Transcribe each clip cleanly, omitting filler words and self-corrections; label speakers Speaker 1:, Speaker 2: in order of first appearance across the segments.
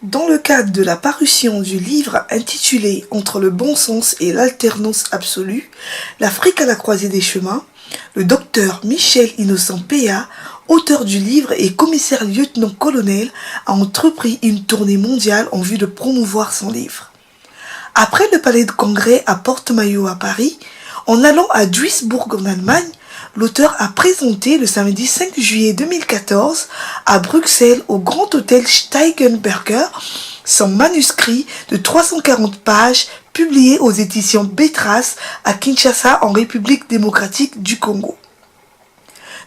Speaker 1: Dans le cadre de la parution du livre intitulé Entre le bon sens et l'alternance absolue, l'Afrique à la croisée des chemins, le docteur Michel Innocent Péa, auteur du livre et commissaire lieutenant-colonel, a entrepris une tournée mondiale en vue de promouvoir son livre. Après le palais de congrès à Porte-Maillot à Paris, en allant à Duisbourg en Allemagne, l'auteur a présenté le samedi 5 juillet 2014 à Bruxelles au Grand Hôtel Steigenberger son manuscrit de 340 pages publié aux éditions Bétras à Kinshasa en République démocratique du Congo.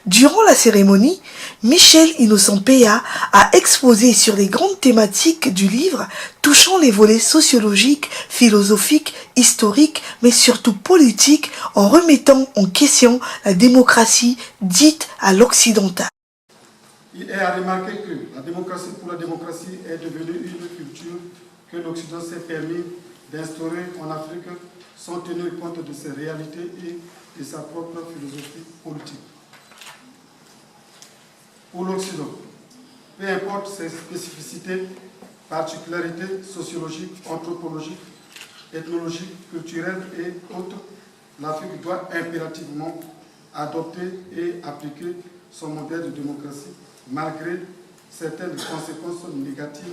Speaker 1: Durant la cérémonie, Michel Innocent Péa a exposé sur les grandes thématiques du livre touchant les volets sociologiques, philosophiques, historiques, mais surtout politiques en remettant en question la démocratie dite à l'occidental.
Speaker 2: Il est à remarquer que la démocratie pour la démocratie est devenue une culture que l'Occident s'est permis d'instaurer en Afrique sans tenir compte de ses réalités et de sa propre philosophie politique. Pour l'Occident, peu importe ses spécificités, particularités sociologiques, anthropologiques, ethnologiques, culturelles et autres, l'Afrique doit impérativement adopter et appliquer son modèle de démocratie, malgré certaines conséquences négatives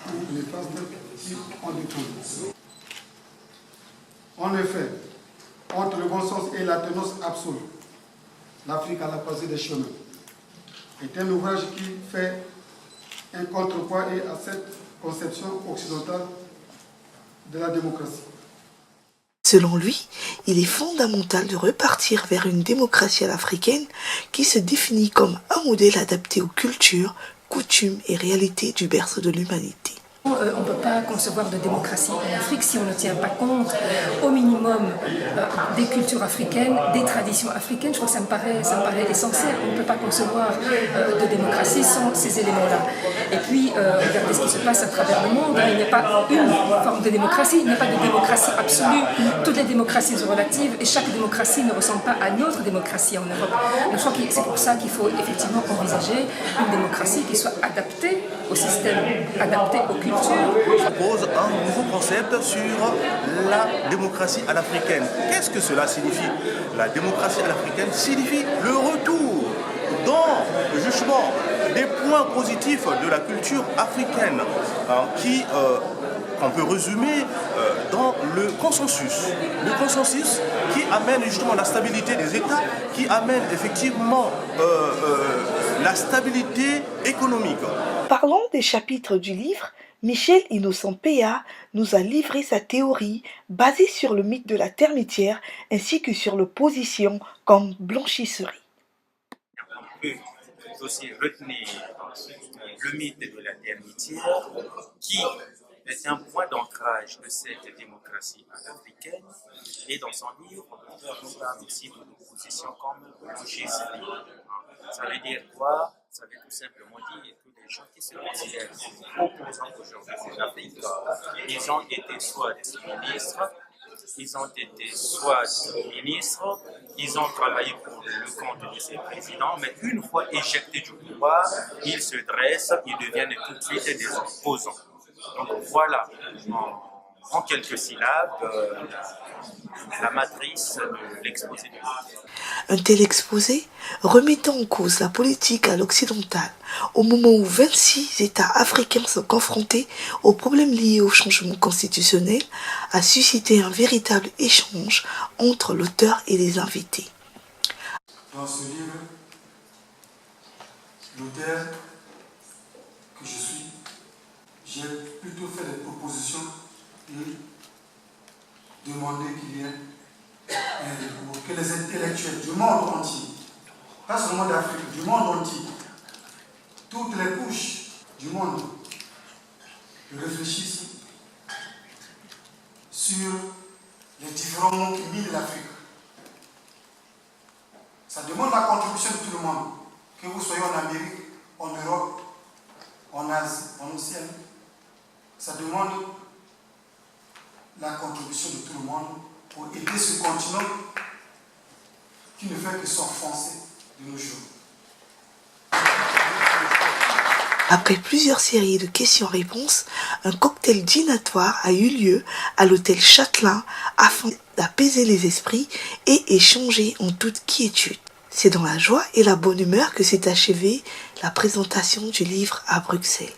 Speaker 2: ou néfastes qui en découlent. En effet, entre le bon sens et l'alternance absolue, l'Afrique à la croisée des chemins est un ouvrage qui fait un contrepoids à cette conception occidentale de la démocratie.
Speaker 1: Selon lui, il est fondamental de repartir vers une démocratie à l'africaine qui se définit comme un modèle adapté aux cultures, coutumes et réalités du berceau de l'humanité.
Speaker 3: On ne peut pas concevoir de démocratie en Afrique si on ne tient pas compte au minimum des cultures africaines, des traditions africaines. Je crois que ça me paraît essentiel. On ne peut pas concevoir de démocratie sans ces éléments-là. Et puis, regardez ce qui se passe à travers le monde. Il n'y a pas une forme de démocratie, il n'y a pas de démocratie absolue. Toutes les démocraties sont relatives et chaque démocratie ne ressemble pas à une autre démocratie en Europe. Donc, je crois que c'est pour ça qu'il faut effectivement envisager une démocratie qui soit adaptée au système, adaptée aux cultures.
Speaker 4: Je propose un nouveau concept sur la démocratie à l'africaine. Qu'est-ce que cela signifie? La démocratie à l'africaine signifie le retour dans justement des points positifs de la culture africaine qu'on peut résumer dans le consensus. Le consensus qui amène justement la stabilité des États, qui amène effectivement la stabilité économique.
Speaker 1: Parlant des chapitres du livre, Michel Innocent Péa nous a livré sa théorie basée sur le mythe de la termitière ainsi que sur l'opposition comme blanchisserie.
Speaker 5: On peut aussi retenir le mythe de la termitière qui est un point d'ancrage de cette démocratie africaine et dans son livre, l'auteur nous parle aussi de l'opposition comme blanchisserie. Ça veut dire quoi? Ça veut tout simplement dire que les gens qui se considèrent comme opposants aujourd'hui en Afrique, ils ont été soit des ministres, ils ont été soit ministres, ils ont travaillé pour le compte de ces présidents, mais une fois éjectés du pouvoir, ils se dressent, ils deviennent tout de suite des opposants. Donc voilà, en quelques syllabes, la matrice de l'exposé du livre.
Speaker 1: Un tel exposé remettant en cause la politique à l'occidental au moment où 26 États africains sont confrontés aux problèmes liés au changement constitutionnel a suscité un véritable échange entre l'auteur et les invités.
Speaker 2: Dans ce livre, l'auteur que je suis, j'ai plutôt fait des propositions et demandé qu'il y ait un recours, que les intellectuels du monde entier, pas seulement d'Afrique, du monde entier, toutes les couches du monde réfléchissent sur les différents mondes qui minent l'Afrique. Ça demande la contribution de tout le monde, que vous soyez en Amérique, en Europe, en Asie, en Océanie. Ça demande la contribution de tout le monde pour aider ce continent qui ne fait que s'enfoncer de nos jours.
Speaker 1: Après plusieurs séries de questions-réponses, un cocktail dînatoire a eu lieu à l'hôtel Châtelain afin d'apaiser les esprits et échanger en toute quiétude. C'est dans la joie et la bonne humeur que s'est achevée la présentation du livre à Bruxelles.